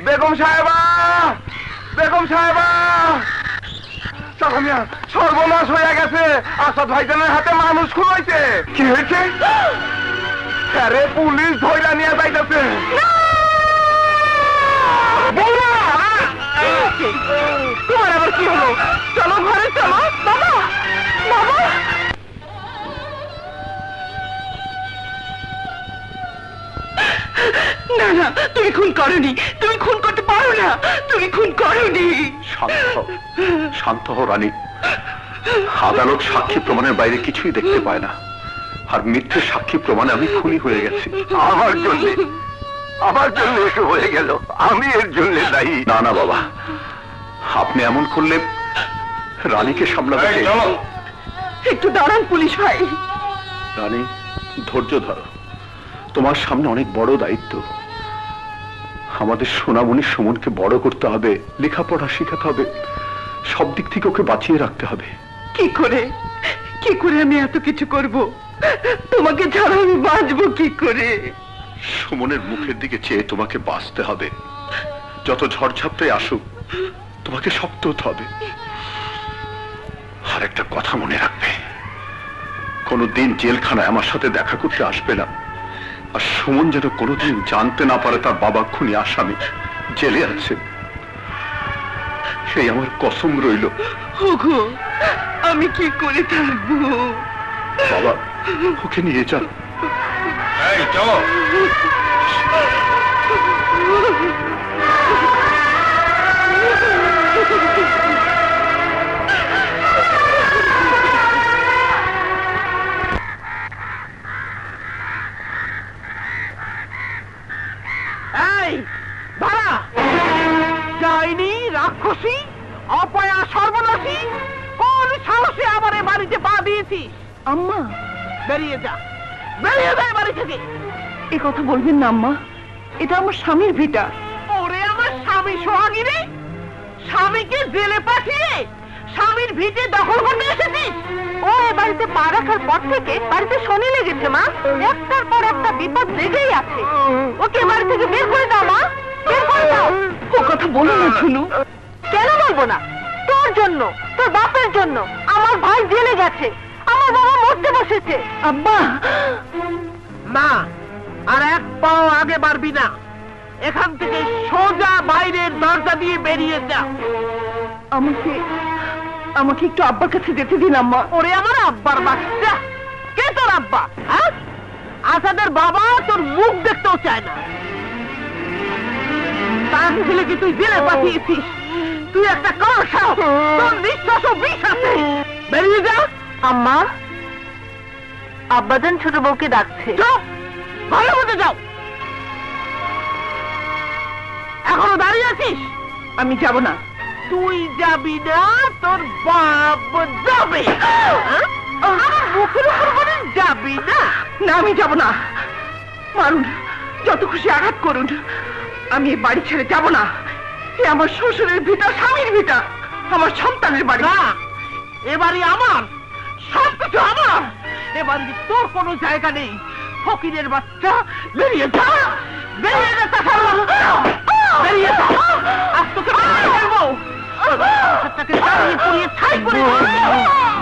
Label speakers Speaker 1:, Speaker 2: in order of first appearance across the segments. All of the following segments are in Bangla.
Speaker 1: বেগম সাহেবা, বেগম সাহেবা, চাচা সর্বনাশ হয়ে গেছে। আসাদ ভাইজানের হাতে মানুষ খুন হয়েছে। কি হয়েছে? আরে পুলিশ ধইরা নিয়ে যাইতেছে। তোমার আবার কি হলো? চলো ঘরে চলো। বাবা, বাবা, না না, তুমি খুন করনি, তুমি খুন করতে পারো না, তুমি খুন করনি।
Speaker 2: শান্ত হও রানী। আদালত সাক্ষী প্রমাণের বাইরে কিছুই দেখতে পায় না, আর মিথ্যে সাক্ষী প্রমাণে আমি খুনি হয়ে গেছি।
Speaker 1: আমার জন্য এসে হয়ে গেল, আমি এর জন্য দায়ী।
Speaker 2: না না বাবা, আপনি এমন করলে রানীকে সামলাতে।
Speaker 1: একটু দাঁড়ান পুলিশ ভাই।
Speaker 2: রানী, ধৈর্য ধরো, তোমার সামনে অনেক বড় দায়িত্ব। আমাদের সোনামণি সুমনকে বড় করতে হবে, লেখাপড়া শেখাতে হবে, সব দিক থেকে ওকে বাঁচিয়ে রাখতে হবে।
Speaker 1: কি করে আমি এত কিছু করব? তোমাকে ছাড়া আমি বাঁচবো কি করে?
Speaker 2: সুমনের মুখের দিকে চেয়ে তোমাকে বাঁচতে হবে। যত ঝড়ঝাপটাই আসুক, তোমাকে শক্ত হতে হবে। আর একটা কথা মনে রাখবে, কোনোদিন জেলখানায় আমার সাথে দেখা করতে আসবে না। আর সুমন যেন কোনোদিন জানতে না পারে তার বাবা খুনি আসামি জেলে আছে, সেই আমার কসম রইল।
Speaker 1: ওগো, আমি কি করে থাকবো?
Speaker 2: বাবা, ওকে নিয়ে যান।
Speaker 1: চলো। ডাইনি, রাক্ষসী, অপয়া, সর্বনাশী, কোন সাহসে আমার এ বাড়িতে পা দিয়েছিস? আম্মা, বেরিয়ে যা, বেরিয়ে যা বাড়ি থেকে। এ কথা বলবেন না আম্মা, এটা আমার স্বামীর ভিটা। ওরে আমার স্বামী সোহাগী রে, স্বামীকে জেলে পাঠিয়ে স্বামীর ভিটে দখল করতে এসেছিস? ও এ বাড়িতে পা রাখার পর থেকে বাড়িতে শনি লেগেছে মা, একটার পর একটা বিপদ লেগেই আছে। ওকে বাড়ি থেকে বের করে দাও মা, বের করে দাও। ও কথা বলো না শুনু। কেন বলবো না? তোর জন্য, তোর বাপের জন্য আমার ভাই জেলে গেছে, আমার বাবা মরতে বসেছে। আব্বা, মা আর এক পাও আগে বাড়বি না, এখান থেকে সোজা বাইরের দরজা দিয়ে বেরিয়ে যা। আমাকে একটু আব্বার কাছে যেতে দিন আম্মা। ওরে আমার আব্বার বাচ্চা, কে তোর আব্বা? আসাদের বাবা তোর মুখ দেখতেও চায় না। তার ছেলে কি তুই জেলে পাঠিয়েছিস? তুই একটা কষা, তোর নিঃশ্বাস বিষ আছে। বেরিয়ে যা। আম্মা, আব্বাজান ছোট বউকে ডাকছে। চুপ, ভালো মতো যাও। এখনো দাঁড়িয়ে আছিস? আমি যাব না। তুই যাবি না, তোর বাপ যাবে। মুখের উপর বলে যাবি না? না, আমি যাব না। মারুন, যত খুশি আঘাত করুন, আমি এই বাড়ি ছেড়ে যাব না। এ আমার শ্বশুরের ভিটা, স্বামীর ভিটা, আমার সন্তানের বাড়ি। না, এ বাড়ি আমার, সবকিছু আমার। এ বাড়ি তোর কোনো জায়গা নেই। ফকিরের বাচ্চা, বেরিয়ে যা, বেরিয়ে যা। বেরিয়ে যা, আজ তোকে ফেলবো। তাকে দাঁড়িয়ে পুড়িয়ে ছাই করে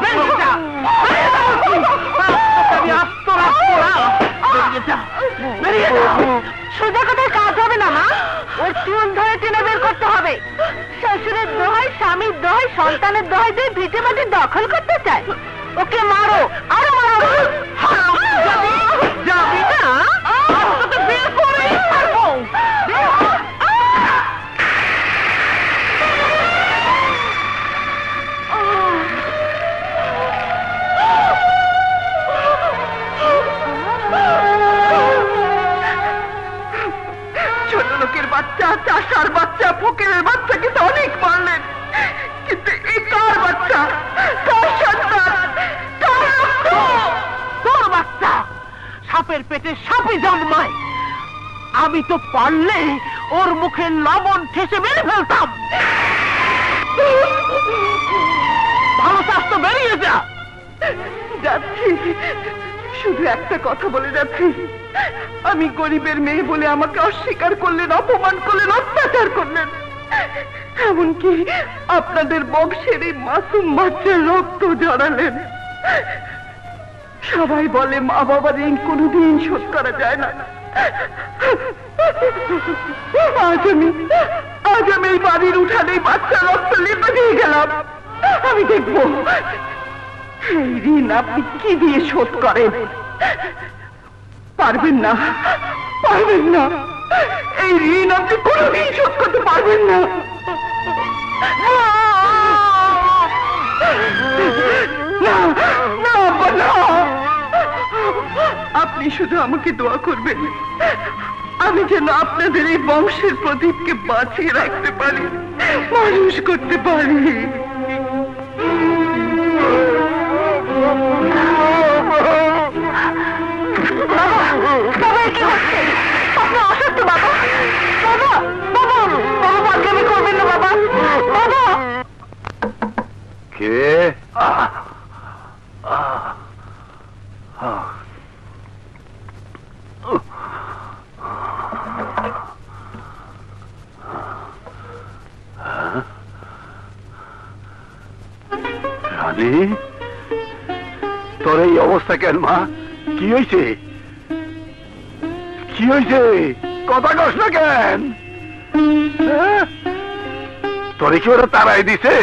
Speaker 1: বেরিয়ে যা, আমি আস্ত রাখবো না। বেরিয়ে যা, বেরিয়ে যা। সোজা কথায় কাজ হবে না মা, ওর চুল ধরে টেনে বের করতে হবে। শ্বশুরের দোহাই, স্বামীর দোহাই, সন্তানের দোহাই দিয়ে ভিটে মাটি দখল করতে চায়। ওকে মারো, আরো মারো। যাবি না? তোকে বের করেই ছাড়বো। ছোট লোকের বাচ্চা, চাষার বাচ্চা, ফকিরের বাচ্চাকে তো অনেক মারলেন, কিন্তু এই কার বাচ্চা, কার সন্তান, কার রক্ত? তোর বাচ্চা। সাপের পেটে সাপে জন্মায়। আমি তো পারলে ওর মুখে লবণ ঠেসে মেরে ফেলতাম। ভালো চাষ তো বেরিয়ে যা। যাচ্ছি, শুধু একটা কথা বলে যাচ্ছি, আমি গরিবের মেয়ে বলে আমাকে অস্বীকার করলেন, অপমান করলেন, অত্যাচার করলেন। এমনকি আপনাদের বংশের এই মাসুম বাচ্চার রক্ত ঝরালেন। সবাই বলে মা বাবার ঋণ কোনোদিন শোধ করা যায় না। আজ আমি এই বাড়ির উঠানে বাচ্চার রক্ত লেপে দিয়ে গেলাম। আমি দেখব এই ঋণ আপনি কি দিয়ে শোধ করেন। পারবেন না, পারবেন না, এই ঋণ আপনি কোনোদিন শোধ করতে পারবেন না। আপনি শুধু আমাকে দোয়া করবেন, আমি যেন আপনাদের এই বংশের প্রদীপকে বাঁচিয়ে রাখতে পারি, মানুষ করতে পারি। করবেন না বাবা, বাবা।
Speaker 2: কে? রানী, তোর এই অবস্থা কেন মা? কি হয়েছে? কি হয়েছে? কথা কস না কেন? তোরে কি ওরা তারাই দিছে?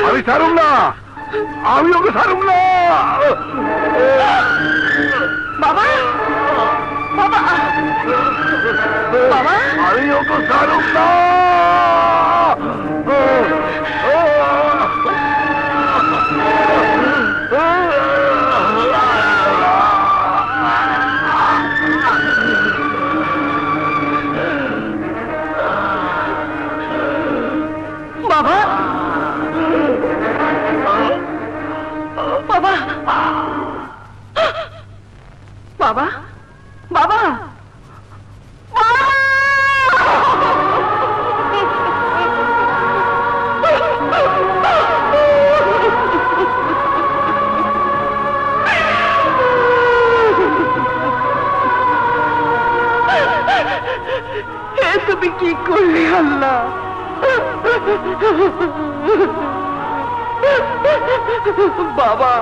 Speaker 2: আমি ছাড়ুম না, আমি ওকে ছাড়ুম না।
Speaker 1: বাবা, বাবা, বাবা,
Speaker 2: আমি ওকে ছাড়ুম না।
Speaker 1: বাবা, বাবা, বাবা, বাবা, তুমি কি করলে আল্লাহ? বাবা,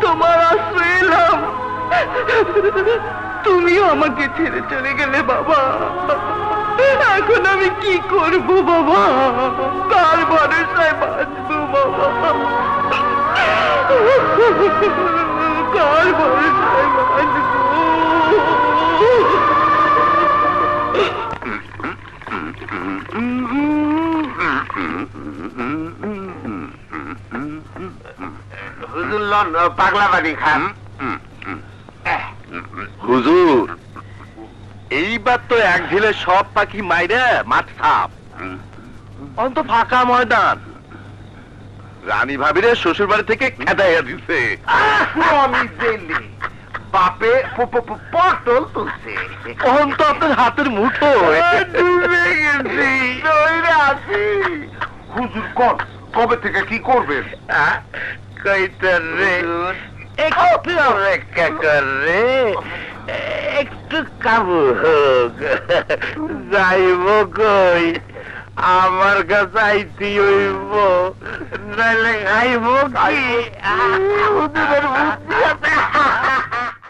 Speaker 1: তোমার আশ্রয় এলাম, তুমিও আমাকে ছেড়ে চলে গেলে বাবা। এখন আমি কি করব বাবা? কার ভরসায় বাঁচবো বাবা? কার ভরসায় বাঁচবো?
Speaker 3: পাগলা বাড়ি খান।
Speaker 2: হুজুর, এইবার তো এক ঢিলে সব পাখি মাইরে মাঠ সাপ। অন্ত ফাঁকা ময়দান। রানী ভাবিরে শ্বশুর বাড়ি থেকে খেদাইয়া দিছে।
Speaker 3: আমি জেলি বাপে পটল তুলছে।
Speaker 2: তখন তো আপনার হাতের মুঠো
Speaker 3: ডুবে গেছি, নইরে আছি। হুজুর কোন কবে থেকে কি করবেন?
Speaker 2: কইতেন রে একটু অপেক্ষা কর রে, একটু কাবু হোক। যাইব কই, আমার কাছে আইতি হইব, নাইলে খাইব কি? হুজুরের বুদ্ধি আছে।